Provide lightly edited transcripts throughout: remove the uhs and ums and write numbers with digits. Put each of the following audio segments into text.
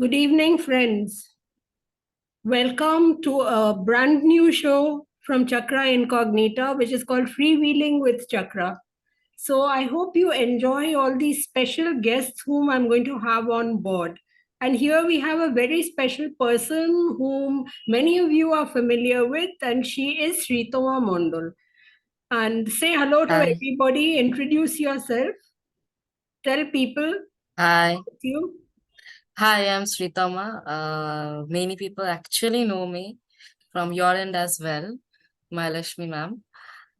Good evening, friends. Welcome to a brand new show from Chakra Incognita, which is called Freewheeling with Chakra. So, I hope you enjoy all these special guests whom I'm going to have on board. And here we have a very special person whom many of you are familiar with, and she is Sritama Mandal. And say hello to Hi. everybody, introduce yourself, tell people Hi. about you. Hi, I'm Sritama. Many people actually know me from your end as well, my Lakshmi ma'am.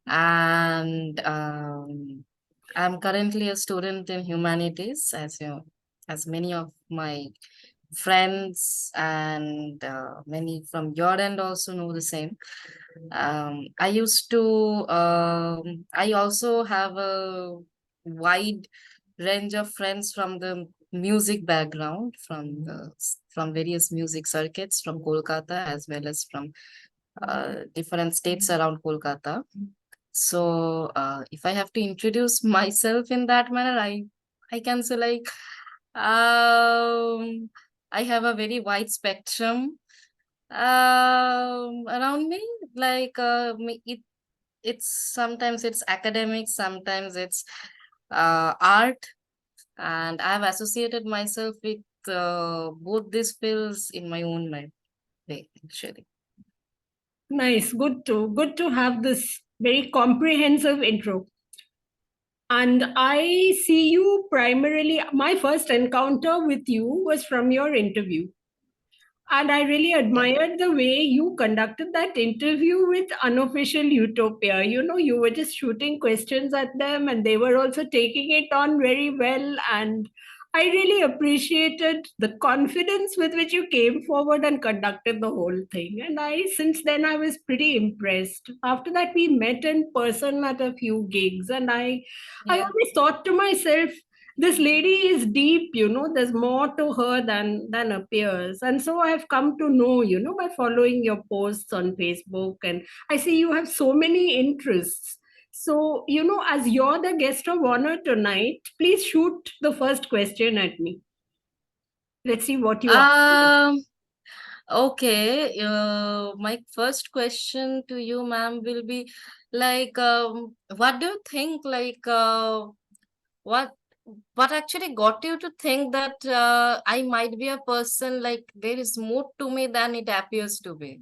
And I'm currently a student in humanities, as many of my friends and many from your end also know the same. I also have a wide range of friends from the music background, from various music circuits from Kolkata as well as from different states around Kolkata. So if I have to introduce myself in that manner, I can say like I have a very wide spectrum around me. Like it's sometimes it's academic, sometimes it's art, and I've associated myself with both these fields in my own way, actually. Nice, good to have this very comprehensive intro. And I see you primarily, my first encounter with you was from your interview. And I really Yeah. admired the way you conducted that interview with Unofficial Utopia. You know, you were just shooting questions at them and they were also taking it on very well. And I really appreciated the confidence with which you came forward and conducted the whole thing. And since then, I was pretty impressed. After that, we met in person at a few gigs. And I Yeah. always thought to myself, this lady is deep, there's more to her than appears. And so I've come to know, by following your posts on Facebook, and I see you have so many interests. So, as you're the guest of honor tonight, please shoot the first question at me. Let's see what you are. Um. Okay. My first question to you, ma'am, will be like, what do you think? Like, what what actually got you to think that I might be a person, like there is more to me than it appears to be?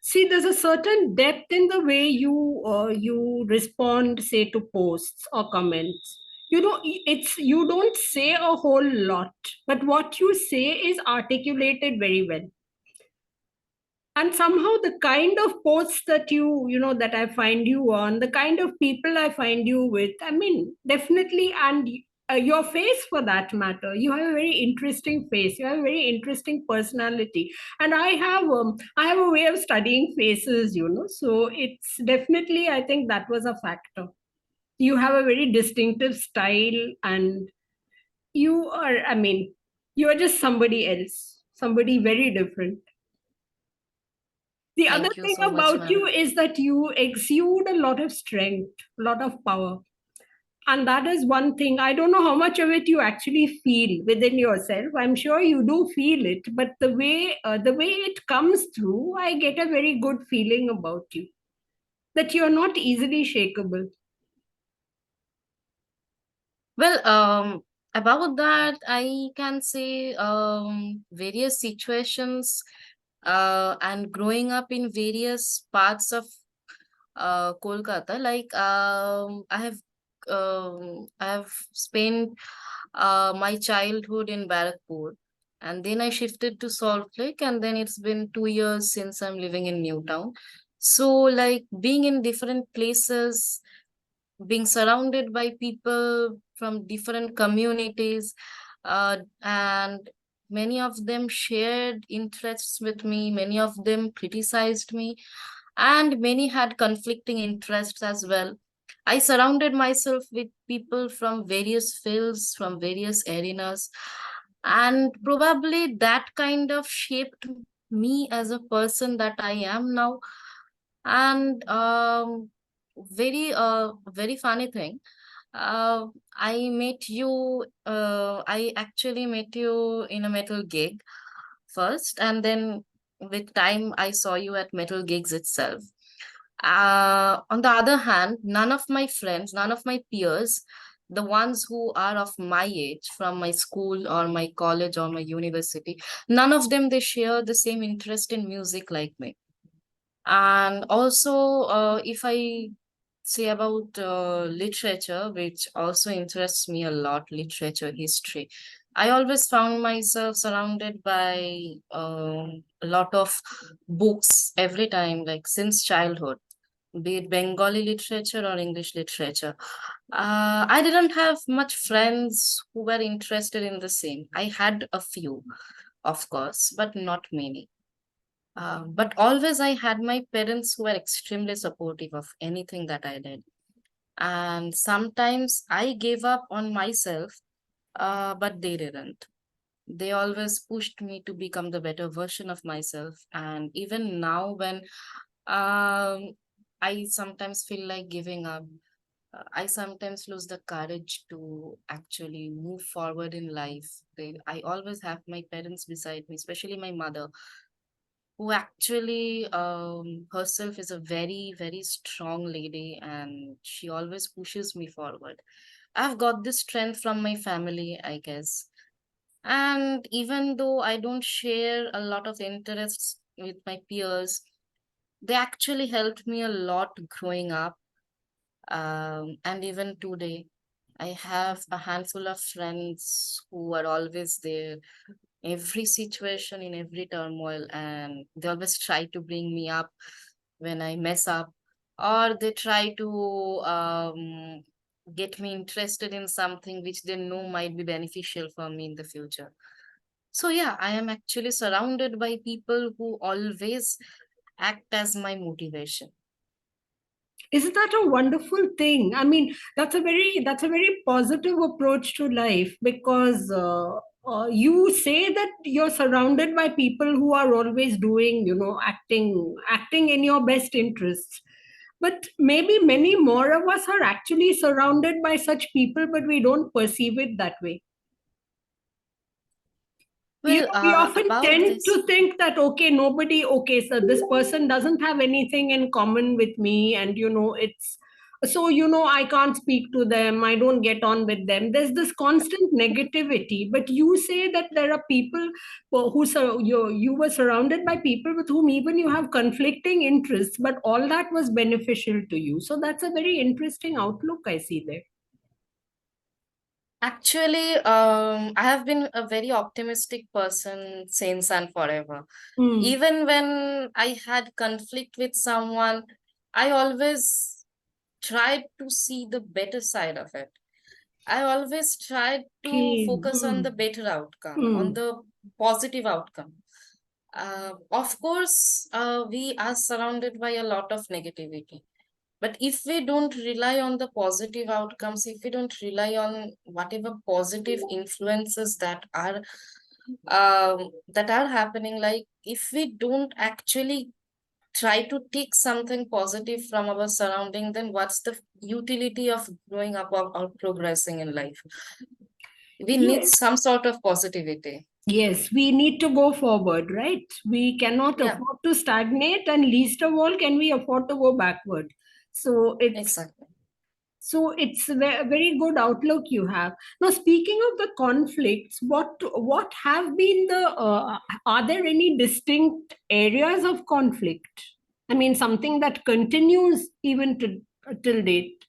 See, there's a certain depth in the way you respond, say, to posts or comments. It's you don't say a whole lot, but what you say is articulated very well. And somehow the kind of posts that that I find you on, the kind of people I find you with, I mean, definitely. And your face, for that matter, you have a very interesting face, you have a very interesting personality. And I have a way of studying faces, so it's definitely, I think that was a factor. You have a very distinctive style, and you are, I mean, you are just somebody else, somebody very different. The other Thank you thing so much, about ma'am. you is that you exude a lot of strength, a lot of power. And that is one thing. I don't know how much of it you actually feel within yourself. I'm sure you do feel it, but the way it comes through, I get a very good feeling about you. That you're not easily shakable. Well, about that, I can say various situations and growing up in various parts of Kolkata. Like I have spent my childhood in Barrackpur, and then I shifted to Salt Lake, and then it's been 2 years since I'm living in Newtown. So, like being in different places, being surrounded by people from different communities, and many of them shared interests with me, many of them criticized me, and many had conflicting interests as well. I surrounded myself with people from various fields, from various arenas, and probably that kind of shaped me as a person that I am now. And very funny thing. Uh, I actually met you in a metal gig first, and then with time, I saw you at metal gigs itself. On the other hand, none of my friends, none of my peers, the ones who are of my age, from my school or my college or my university, none of them they share the same interest in music like me. And also, if I say about literature, which also interests me a lot, literature, history, I always found myself surrounded by a lot of books every time, like since childhood, be it Bengali literature or English literature. I didn't have much friends who were interested in the same. I had a few, of course, but not many. But always I had my parents who were extremely supportive of anything that I did. And sometimes I gave up on myself, but they didn't. They always pushed me to become the better version of myself. And even now, when I sometimes feel like giving up, I sometimes lose the courage to actually move forward in life. I always have my parents beside me, especially my mother, who actually herself is a very, very strong lady, and she always pushes me forward. I've got this strength from my family, I guess. And even though I don't share a lot of interests with my peers, they actually helped me a lot growing up. And even today, I have a handful of friends who are always there, every situation, in every turmoil, and they always try to bring me up when I mess up, or they try to get me interested in something which they know might be beneficial for me in the future. So yeah, I am actually surrounded by people who always act as my motivation. Isn't that a wonderful thing? I mean, that's a very positive approach to life, because you say that you're surrounded by people who are always doing, acting in your best interests. But maybe many more of us are actually surrounded by such people, but we don't perceive it that way. Well, We often about tend this. to think that, okay, so this person doesn't have anything in common with me, and it's so, I can't speak to them, I don't get on with them. There's this constant negativity, but you say that there are people you were surrounded by people with whom even you have conflicting interests, but all that was beneficial to you. So that's a very interesting outlook I see there. Actually, I have been a very optimistic person since and forever. Mm. Even when I had conflict with someone, I always tried to see the better side of it. I always tried to Okay. focus on Mm. the better outcome, on Mm. the positive outcome. Of course, we are surrounded by a lot of negativity. But if we don't rely on the positive outcomes, if we don't rely on whatever positive influences that are happening, like if we don't actually try to take something positive from our surrounding, then what's the utility of growing up or progressing in life? We need Yes. some sort of positivity. Yes, we need to go forward, right? We cannot Yeah, afford to stagnate, and least of all, can we afford to go backward? So exactly. it's a very good outlook you have. Now, speaking of the conflicts, what have been the are there any distinct areas of conflict? I mean, something that continues even to till date.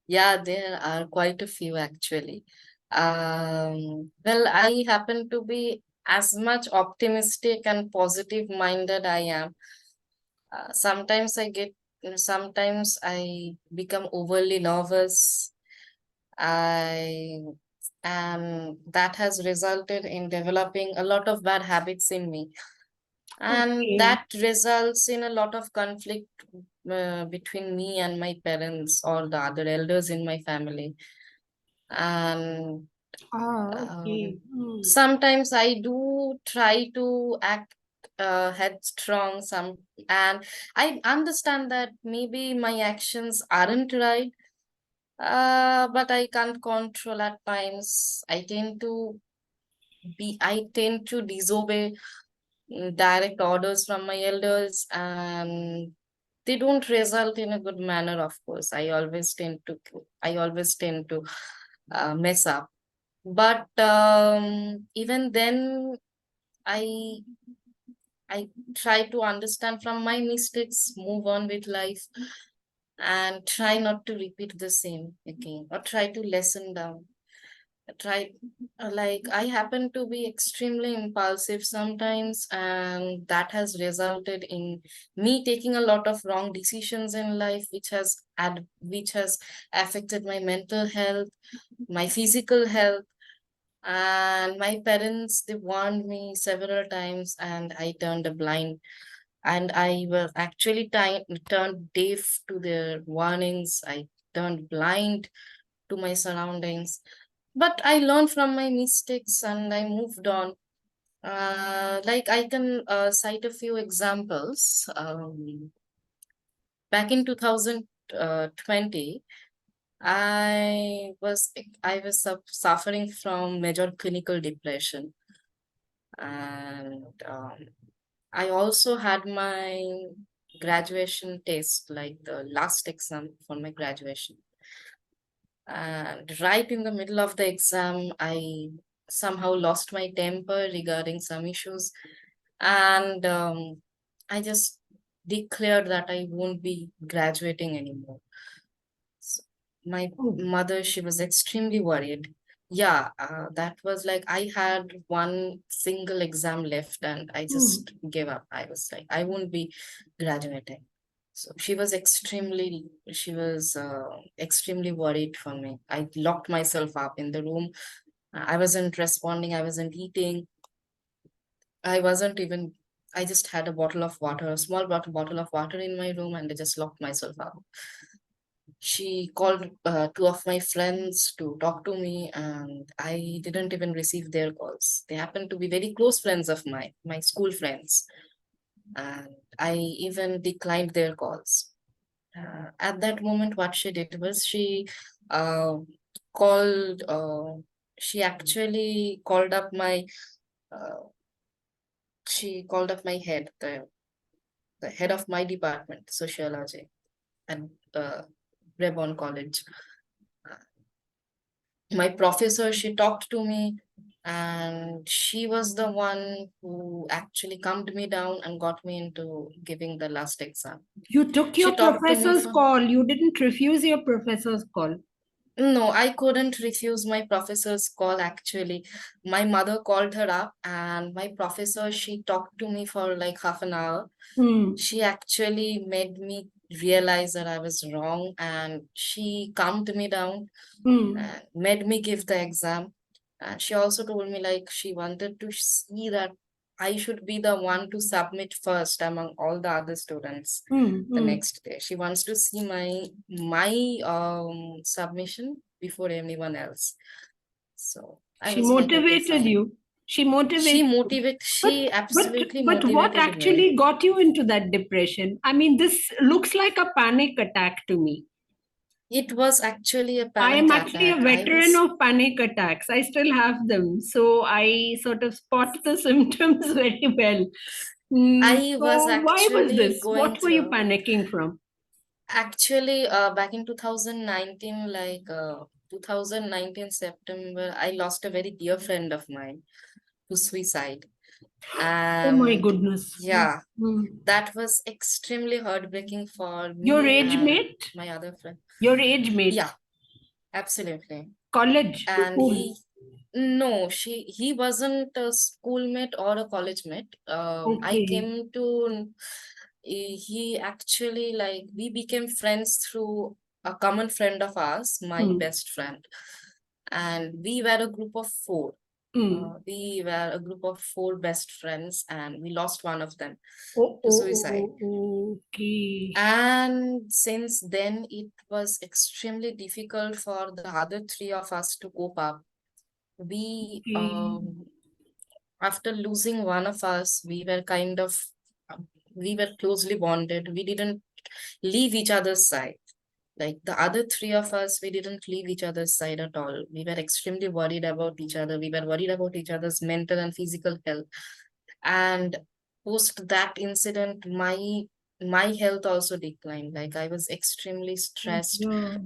Yeah, there are quite a few actually. Well, I happen to be as much optimistic and positive minded I am. Sometimes sometimes I become overly nervous. I and that has resulted in developing a lot of bad habits in me, and Okay. that results in a lot of conflict between me and my parents or the other elders in my family. And Ah, okay. um, Hmm. sometimes I do try to act headstrong, and I understand that maybe my actions aren't right, But I can't control at times. I tend to disobey direct orders from my elders, and they don't result in a good manner, of course. I always tend to mess up. But even then, I I try to understand from my mistakes, move on with life, and try not to repeat the same again, or try to lessen down. Try Like, I happen to be extremely impulsive sometimes, and that has resulted in me taking a lot of wrong decisions in life, which has affected my mental health, my physical health. And my parents, they warned me several times, and I turned a blind, and I was actually turned deaf to their warnings. I turned blind to my surroundings. But I learned from my mistakes and I moved on. Like, I can cite a few examples. Back in 2020, I was suffering from major clinical depression, and I also had my graduation test, like the last exam for my graduation. And right in the middle of the exam, I somehow lost my temper regarding some issues. And I just declared that I won't be graduating anymore. So my Oh. mother, she was extremely worried. Yeah, that was like I had one single exam left and I Hmm. just gave up. I was like, I won't be graduating. So she was extremely worried for me. I locked myself up in the room. I wasn't responding. I wasn't eating. I wasn't even, I just had a bottle of water, a small bottle of water in my room, and I just locked myself up. She called two of my friends to talk to me, and I didn't even receive their calls. They happened to be very close friends of mine, my school friends, and I even declined their calls. At that moment, what she did was uh, called, she actually called up uh, my head, the head of my department, sociology, at uh, Rebon College. My professor, she talked to me, and she was the one who actually calmed me down and got me into giving the last exam. You took She your talked to me professor's for, call. You didn't refuse your professor's call. no, I couldn't refuse my professor's call actually. My mother called her up, and my professor, she talked to me for like half an hour. Hmm. She actually made me realize that I was wrong, and she calmed me down Hmm. and made me give the exam. And she also told me like she wanted to see that I should be the one to submit first among all the other students Hmm. the Hmm. next day. She wants to see my submission before anyone else. So I She was like, okay, motivated fine. you. She motivated you. She absolutely But what motivated me. actually got you into that depression? I mean, this looks like a panic attack to me. It was actually a I panic am actually a attack. I veteran was of panic attacks. I still have them. So I sort of spot the symptoms very well. I was So why was actually this? going What were you through. panicking from? Actually, back in 2019, 2019 September, I lost a very dear friend of mine to suicide. Oh my And goodness. yeah, Hmm. that was extremely heartbreaking for Your me age and mate? my other friend. Your age mate? Yeah, absolutely. College? And School? no, he wasn't a schoolmate or a college mate. I Okay. came to, he actually, like, we became friends through a common friend of ours, my Hmm. best friend. And we were a group of four. Hmm. We were a group of four best friends, and we lost one of them Oh, to oh, suicide. oh, okay. And since then, it was extremely difficult for the other three of us to cope up. We, Okay. after losing one of us, we were closely bonded. We didn't leave each other's side. Like the other three of us, we didn't leave each other's side at all. We were extremely worried about each other. We were worried about each other's mental and physical health. And post that incident, my health also declined. Like I was extremely Oh, stressed. yeah.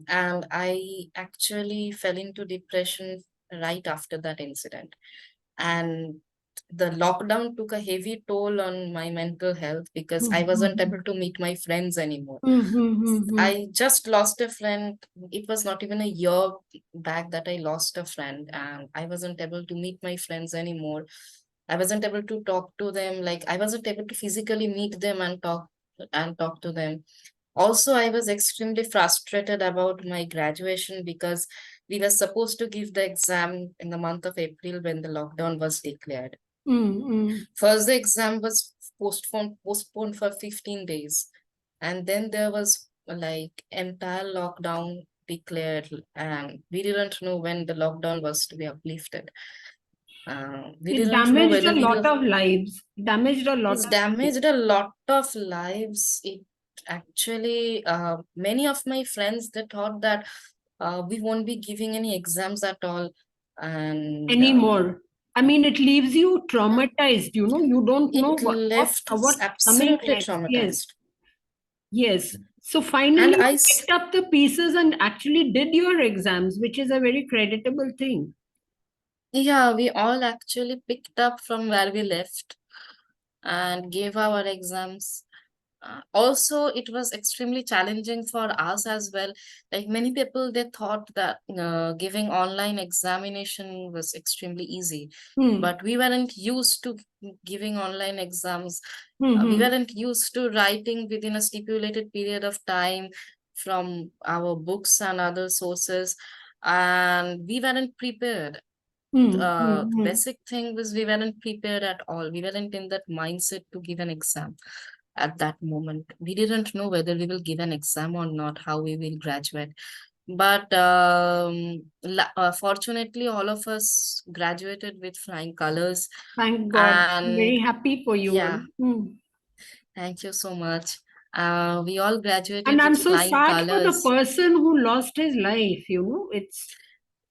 And I actually fell into depression right after that incident. And the lockdown took a heavy toll on my mental health because I wasn't Mm-hmm. able to meet my friends anymore. Mm-hmm. I just lost a friend. It was not even a year back that I lost a friend, and I wasn't able to meet my friends anymore. I wasn't able to talk to them. Like I wasn't able to physically meet them and talk to them. Also, I was extremely frustrated about my graduation because we were supposed to give the exam in the month of April when the lockdown was declared. Mm-hmm. First, the exam was postponed for 15 days. And then there was like entire lockdown declared, and we didn't know when the lockdown was to be uplifted. We It didn't know damaged whether a we'll. lot of lives. Damaged a lot It's of lives. damaged a lot of lives. It actually, many of my friends, they thought that we won't be giving any exams at all. And Anymore. I mean, it leaves you traumatized. You don't know it left us what's coming absolutely next. Yes, traumatized. yes. So finally, And you picked up the pieces and actually did your exams, which is a very creditable thing. yeah, we all actually picked up from where we left and gave our exams. Also, it was extremely challenging for us as well. Like many people, they thought that giving online examination was extremely easy, Hmm. but we weren't used to giving online exams. We Hmm. weren't used to writing within a stipulated period of time from our books and other sources, and we weren't prepared. Hmm. The Hmm. basic thing was we weren't prepared at all. We weren't in that mindset to give an exam at that moment. We didn't know whether we will give an exam or not, how we will graduate. But fortunately, all of us graduated with flying colors. Thank God. I'm very And happy for you. yeah, Hmm. thank you so much. We all And graduated I'm with so flying sad for the colors. person who lost his life.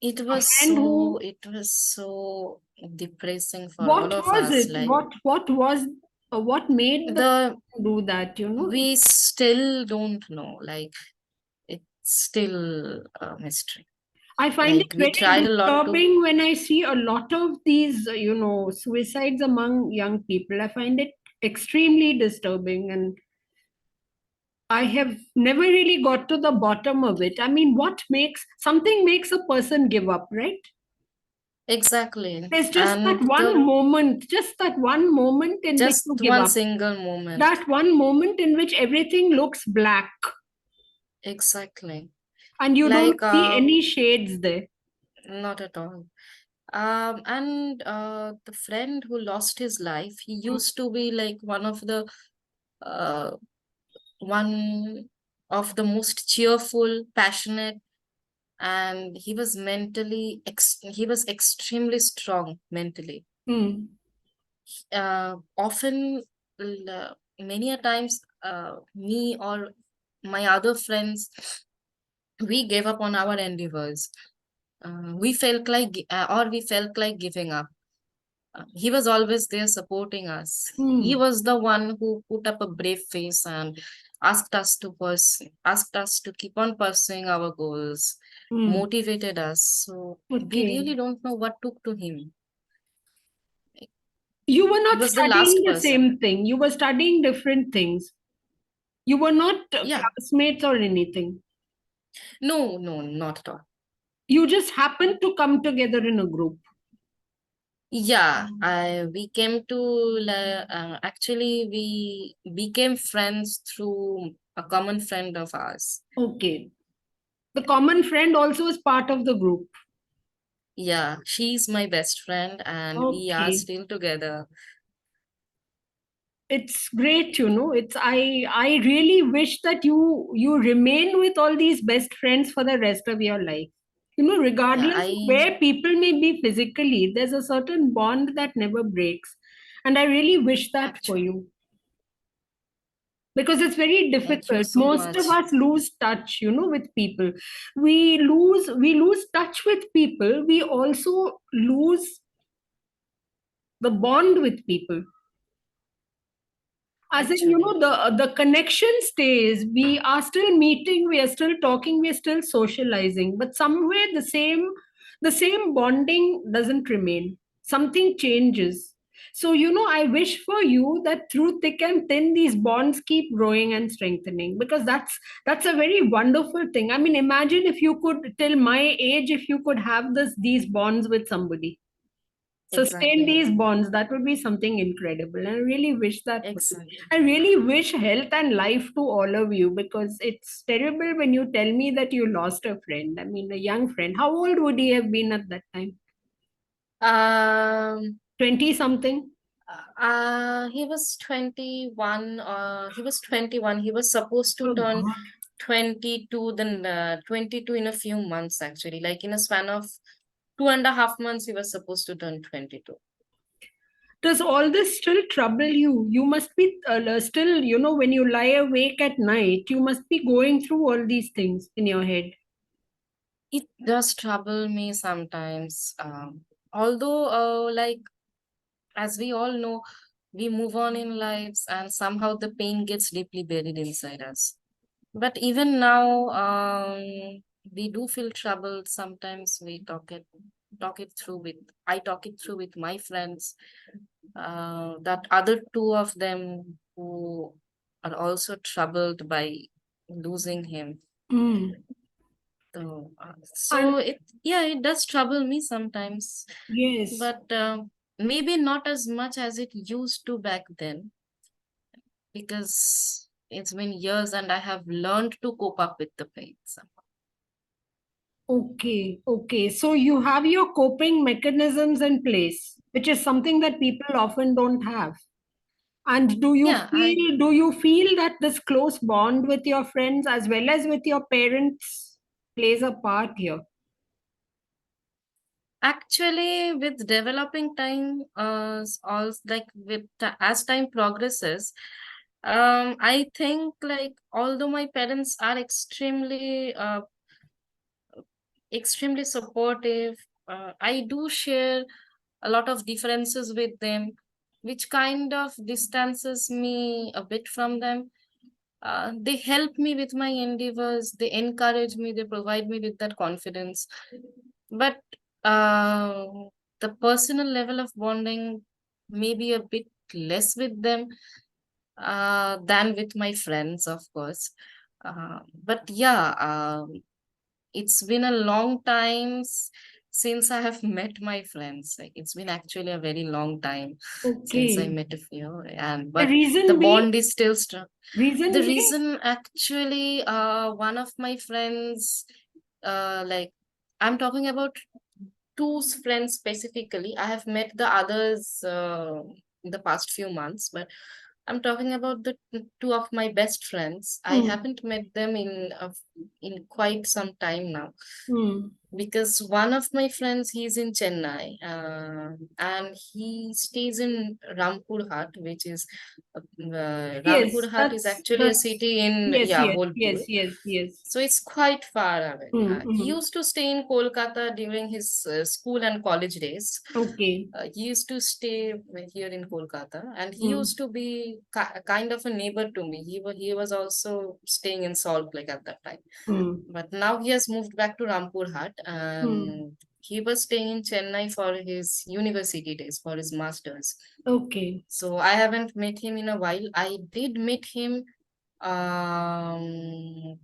It's a friend who. It was so depressing for all What of was us. it? Like What made the the person do that? we still don't know. Like it's still a mystery. I find it Like we very tried a lot to. disturbing when I see a lot of these suicides among young people. I find it extremely disturbing, and I have never really got to the bottom of it. I mean, what makes something makes a person give up, right? Exactly. There's And the just that one moment in which you just give one up. single moment. That one moment in which everything looks black Exactly. and you don't Like see any shades there. not at all. And the friend who lost his life, he used to be like uh one of the most cheerful, passionate, and he was extremely strong mentally. Hmm. Often, many a times, me or my other friends, we gave up on our endeavors. We felt like giving up. He was always there supporting us. He Hmm. was the one who put up a brave face and asked us to keep on pursuing our goals, Hmm. motivated us. So we Okay. really don't know what took to him. You were He not was the last studying the person. same thing. You were studying different things. You were not Yeah. classmates or anything. No, no, not at all. You just happened to come together in a group. Yeah, we came to actually we became friends through a common friend of ours. Okay. The common friend also is part of the group. Yeah, she's my best friend and we are Okay. still together. It's great. I really wish that you remain with all these best friends for the rest of your life. Yeah, Regardless of I where people may be physically, there's a certain bond that never breaks. And I really wish that for actually you. because it's very Thank you difficult. so Most of much. us lose touch, with people. We lose touch with people. We also lose the bond with people. As in, Actually, the connection stays. We are still meeting, we are still talking, we are still socializing, but somewhere the same bonding doesn't remain. Something changes. So, I wish for you that through thick and thin these bonds keep growing and strengthening, because that's a very wonderful thing. I mean, imagine if you could, till my age, if you could have these bonds with somebody, sustain exactly. these bonds, that would be something incredible. And I really wish that for you. Exactly. I really wish health and life to all of you, because it's terrible when you tell me that you lost a friend. I mean, a young friend. How old would he have been at that time? Um, 20 something? he was 21. He was 21. He was supposed to Oh turn God. 22, then 22 in a few months, actually. Like in a span of 2.5 months, he was supposed to turn 22. Does all this still trouble you? You must be still, when you lie awake at night, you must be going through all these things in your head. It does trouble me sometimes. Although, like, as we all know, we move on in lives and somehow the pain gets deeply buried inside us. But even now, we do feel troubled. Sometimes we talk it through with I talk it through with my friends. That other two of them who are also troubled by losing him. Mm. So And it does trouble me sometimes, yes. but maybe not as much as it used to back then, because it's been years and I have learned to cope up with the pain somehow. Okay, okay. So you have your coping mechanisms in place, which is something that people often don't have. And do you Yeah, I feel do you feel that this close bond with your friends as well as with your parents plays a part here? actually, with developing time, all like as time progresses, I think, like, although my parents are extremely supportive, I do share a lot of differences with them, which kind of distances me a bit from them. They help me with my endeavors, they encourage me, they provide me with that confidence. But uh, the personal level of bonding may be a bit less with them than with my friends, of course. But yeah, it's been a long time since I have met my friends. Like, it's been actually a very long time since I Okay. met a few, and The but the reason being, bond is still strong. The reason being, reason, actually, one of my friends, like, I'm talking about two friends specifically. I have met the others in the past few months, but I'm talking about the two of my best friends. I hmm, haven't met them in quite some time now, hmm. because one of my friends, he's in Chennai, and he stays in Rampur Hat, which is Yes, Rampur Hat is actually a that's city in, yes, yeah, yes, Bolpur. yes, yes, yes. So it's quite far away. Hmm, He hmm. used to stay in Kolkata during his school and college days. Okay. He used to stay here in Kolkata, and he Hmm, used to be kind of a neighbor to me. He was also staying in Salt Lake at that time, hmm, but now he has moved back to Rampur Hat, hmm. and he was staying in Chennai for his university days, for his masters. Okay. So I haven't met him in a while. I did meet him, um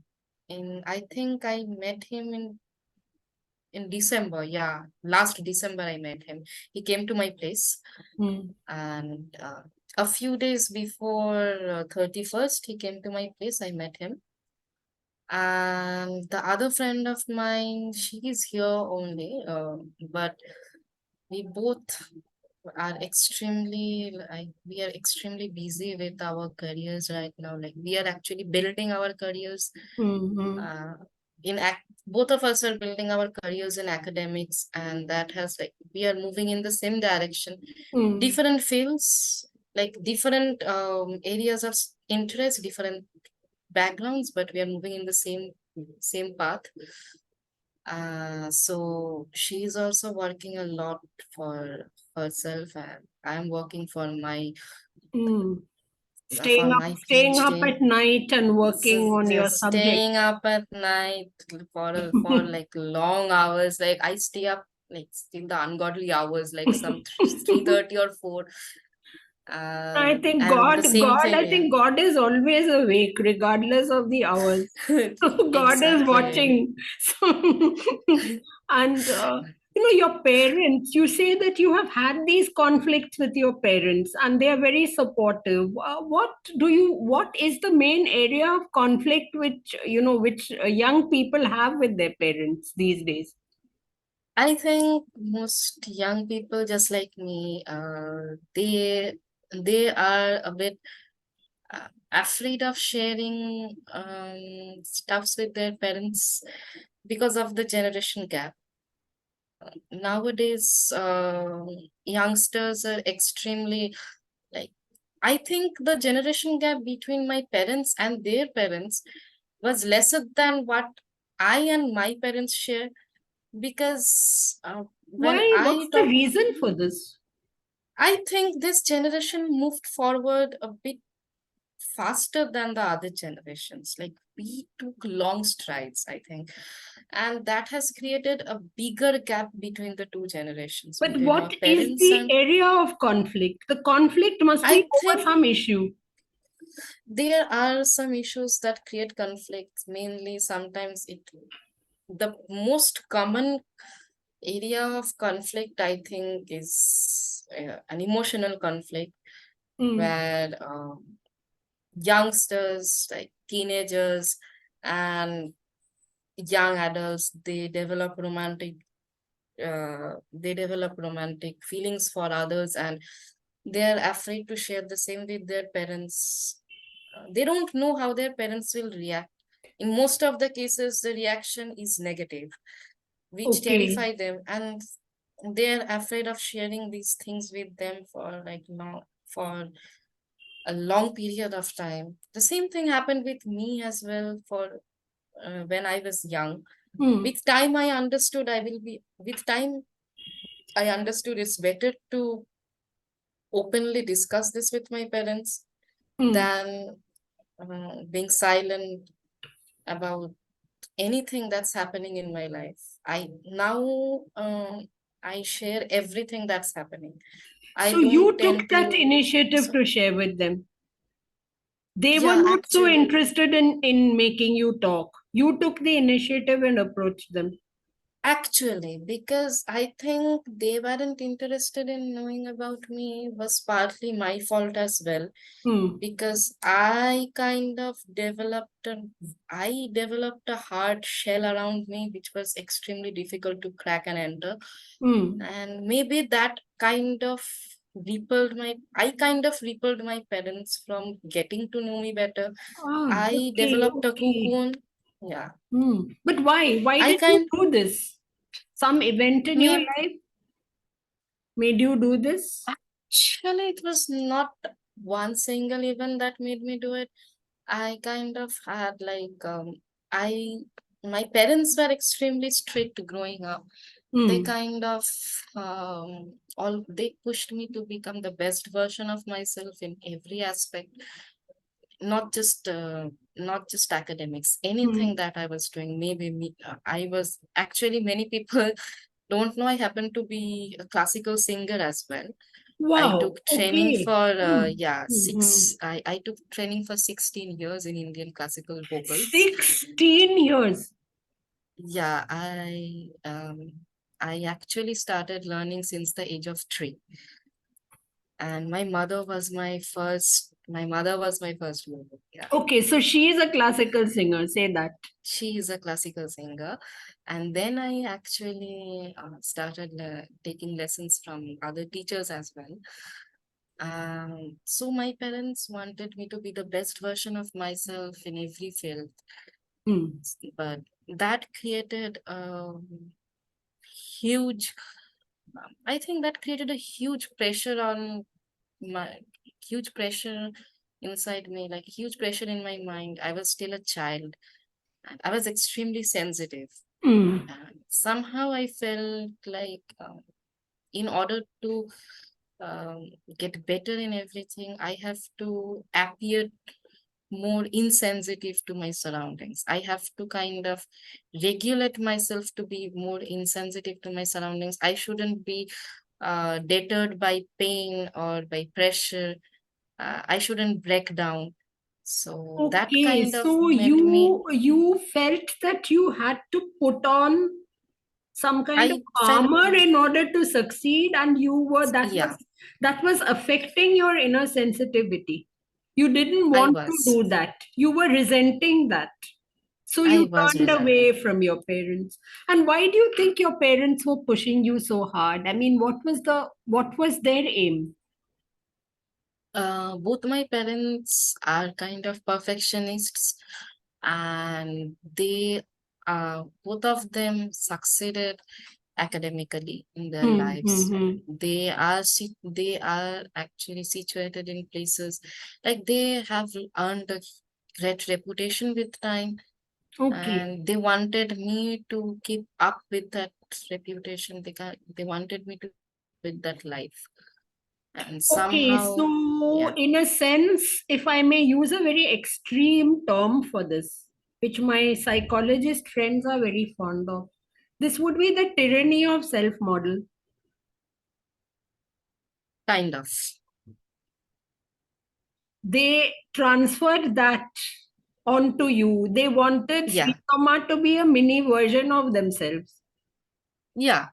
I think I met him in December. Yeah, last December I met him. He came to my place, Hmm, and a few days before 31st, he came to my place. I met him. And the other friend of mine, she is here only, but we both are we are extremely busy with our careers right now. Like, we are actually building our careers. hmm, hmm, Uh, Both of us are building our careers in academics, and that has, like, we are moving in the same direction, hmm. different fields, like different areas of interest, different backgrounds, but we are moving in the same path. So she's also working a lot for herself, and I'm working Mm. for my Staying up PhD. at night and working on your Just subject. staying up at night for like long hours. Like I stay up like still the ungodly hours, like some 3:30 or 4. I think And the same thing, I yeah. think God is always awake, regardless of the hours. God is Exactly. watching. So, and your parents, you say that you have had these conflicts with your parents and they are very supportive. What is the main area of conflict which young people have with their parents these days? I think most young people, just like me, they are a bit afraid of sharing stuffs with their parents because of the generation gap. Nowadays, youngsters are extremely like. I think the generation gap between my parents and their parents was lesser than what I and my parents share, because when Why? I What's the talk, reason for this? I think this generation moved forward a bit faster than the other generations. Like we took long strides, I think. And that has created a bigger gap between the two generations, But between our what is parents the and area of conflict? The conflict must be I over think some issue. there are some issues that create conflicts. Mainly, sometimes the most common area of conflict, I think, is an emotional conflict Mm, where youngsters, like teenagers and young adults, they develop romantic feelings for others, and they're afraid to share the same with their parents. They don't know how their parents will react. In most of the cases, the reaction is negative, which okay. terrify them, and they're afraid of sharing these things with them for like long for a long period of time. The same thing happened with me as well for when I was young. Mm, With time, with time, I understood it's better to openly discuss this with my parents mm. than being silent about anything that's happening in my life. I now I share everything that's happening. I So don't you tend took that to. initiative So to share with them. They were yeah, not so actually, interested in making you talk. You took the initiative and approached them. Actually, because I think they weren't interested in knowing about me was partly my fault as well, Hmm. because I developed a hard shell around me which was extremely difficult to crack and enter. Hmm. And maybe that I kind of repelled my parents from getting to know me better. Ah, I okay, developed a okay. cocoon. Yeah. Hmm. But why? Why I did you kind do this? Some event in your maybe life made you do this? Actually, it was not one single event that made me do it. I kind of had I, my parents were extremely strict growing up. They Hmm. kind of, they pushed me to become the best version of myself in every aspect, not just, not just academics, anything Hmm. that I was doing. I was actually, many people don't know I happen to be a classical singer as well. I Wow. took training Okay. for Hmm. Hmm. I took training for 16 years in Indian classical vocals. 16 years. Yeah, I actually started learning since the age of 3. And my mother was my first guru. Yeah. Okay, so she is a classical singer, say that. She is a classical singer. And then I actually started taking lessons from other teachers as well. So my parents wanted me to be the best version of myself in every field, Hmm. but that created huge, I think that created a huge pressure on my, huge pressure inside me, like huge pressure in my mind. I was still a child and I was extremely sensitive. Mm. And somehow I felt like in order to um, get better in everything, I have to appear more insensitive to my surroundings. I have to kind of regulate myself to be more insensitive to my surroundings. I shouldn't be deterred by pain or by pressure. I shouldn't break down. So that Okay, kind of so made me, you felt that you had to put on some kind of I felt, armor in order to succeed, and you were yeah, that was affecting your inner sensitivity. You didn't I want to was, do that. You were resenting that. So I you was turned resenting. away from your parents. And why do you think your parents were pushing you so hard? I mean, what was their aim? Both my parents are kind of perfectionists, and they both of them succeeded academically in their Hmm, hmm, lives. hmm. They are actually situated in places like they have earned a great reputation with time, Okay. and they wanted me to keep up with that reputation. They wanted me to keep up with that life, and Okay, somehow, so yeah, in a sense, if I may use a very extreme term for this, which my psychologist friends are very fond of, this would be the tyranny of self model. kind of. They transferred that onto you. They wanted Yeah, Sritama to be a mini version of themselves, yeah.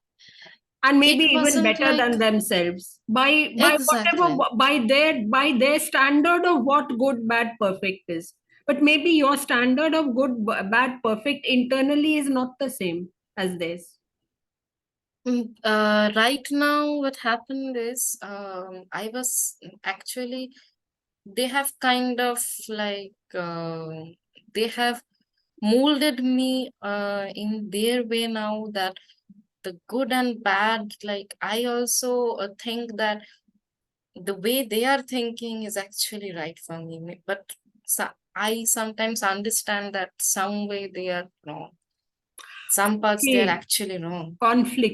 and maybe It even wasn't better like than themselves by whatever, exactly. by their standard of what good bad perfect is. But maybe your standard of good bad perfect internally is not the same as theirs. Right now, what happened is, I was actually, they have kind of like, they have molded me in their way now, that the good and bad, like I also think that the way they are thinking is actually right for me. But I sometimes understand that some way they are wrong. Some parts they are Okay, actually wrong.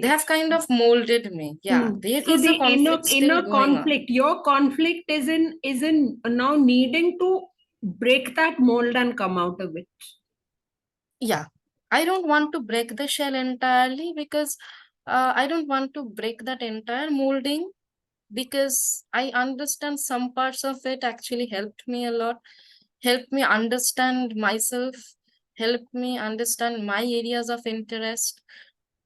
They conflict. have kind of molded me. Yeah, Hmm. there So is the a conflict still inner going on. conflict, your conflict is in now needing to break that mold and come out of it. Yeah, I don't want to break the shell entirely, because I don't want to break that entire molding, because I understand some parts of it actually helped me a lot, helped me understand myself, helped me understand my areas of interest,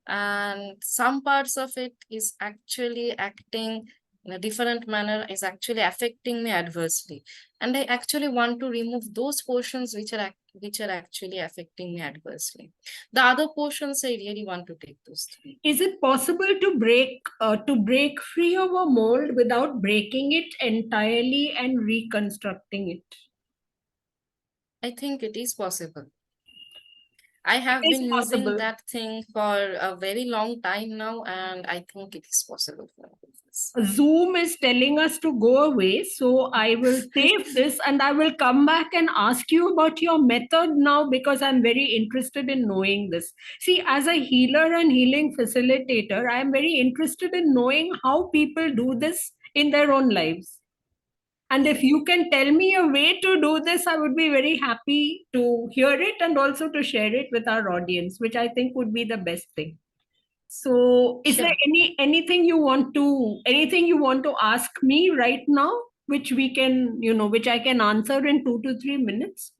and some parts of it is actually acting in a different manner, is actually affecting me adversely, and I actually want to remove those portions which are actually affecting me adversely. The other portions I really want to take those through. Is it possible to break free of a mold without breaking it entirely and reconstructing it? I think it is possible. I have It is been using possible. that thing for a very long time now, and I think it is possible for all of us. Zoom is telling us to go away, so I will save this and I will come back and ask you about your method now because I'm very interested in knowing this. See, as a healer and healing facilitator, I am very interested in knowing how people do this in their own lives. And if you can tell me a way to do this, I would be very happy to hear it and also to share it with our audience, which I think would be the best thing. So, is there Sure. anything you want to ask me right now, which we can, which I can answer in 2 to 3 minutes?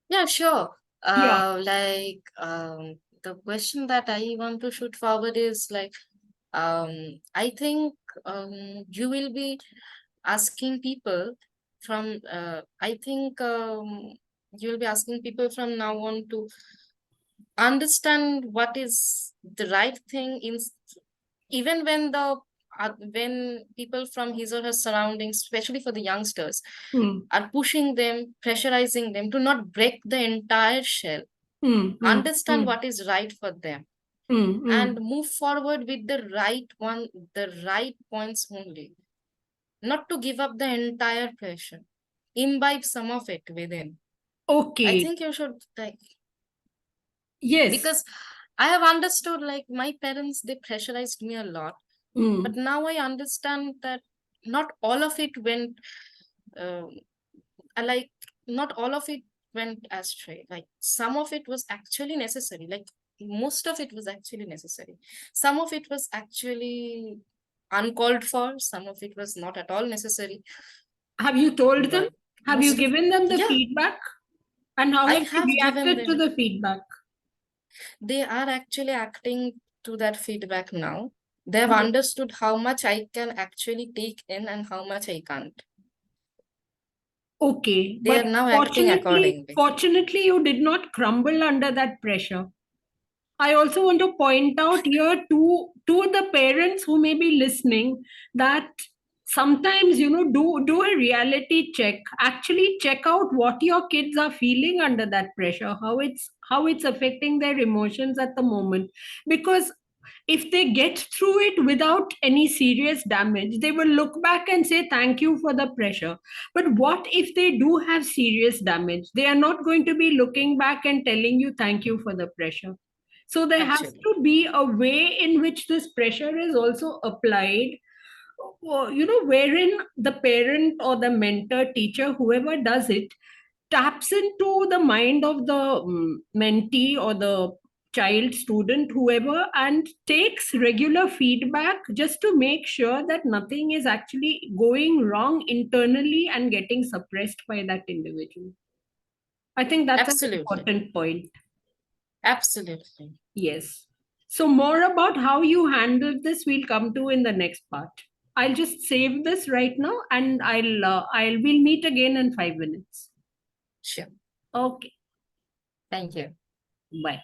Yeah, sure. Yeah. The question that I want to shoot forward is like, I think you will be asking people from, I think you will be asking people from now on to understand what is the right thing in, even when people from his or her surroundings, especially for the youngsters, Hmm. are pushing them, pressurizing them to not break the entire shell, Hmm. Hmm. understand Hmm. what is right for them, Hmm. Hmm. and move forward with the right points only. not to give up the entire pressure. Imbibe some of it within. I Okay. think you should like, Yes. because I have understood like my parents, they pressurized me a lot. But Mm. now I understand that not all of it went um, like not all of it went astray. Like some of it was actually necessary. Like most of it was actually necessary. Some of it was actually uncalled for. Some of it was not at all necessary. Have you told them? But Have you most of, given them the yeah, feedback? And how I have they have given reacted to them. the feedback? They are actually acting to that feedback now. They have Oh, understood how much I can actually take in and how much I can't. okay. They But are now acting fortunately, accordingly. fortunately, you did not crumble under that pressure. I also want to point out here to the parents who may be listening that sometimes, do a reality check. Actually check out what your kids are feeling under that pressure, how it's affecting their emotions at the moment. Because if they get through it without any serious damage, they will look back and say thank you for the pressure. But what if they do have serious damage? They are not going to be looking back and telling you thank you for the pressure. So there has Actually. to be a way in which this pressure is also applied, wherein the parent or the mentor, teacher, whoever does it, taps into the mind of the mentee or the child, student, whoever, and takes regular feedback just to make sure that nothing is actually going wrong internally and getting suppressed by that individual. I think that's an Absolutely. important point. Absolutely. Yes. So more about how you handled this we'll come to in the next part. I'll just save this right now and we'll meet again in 5 minutes. Sure. Okay. Thank you. Bye.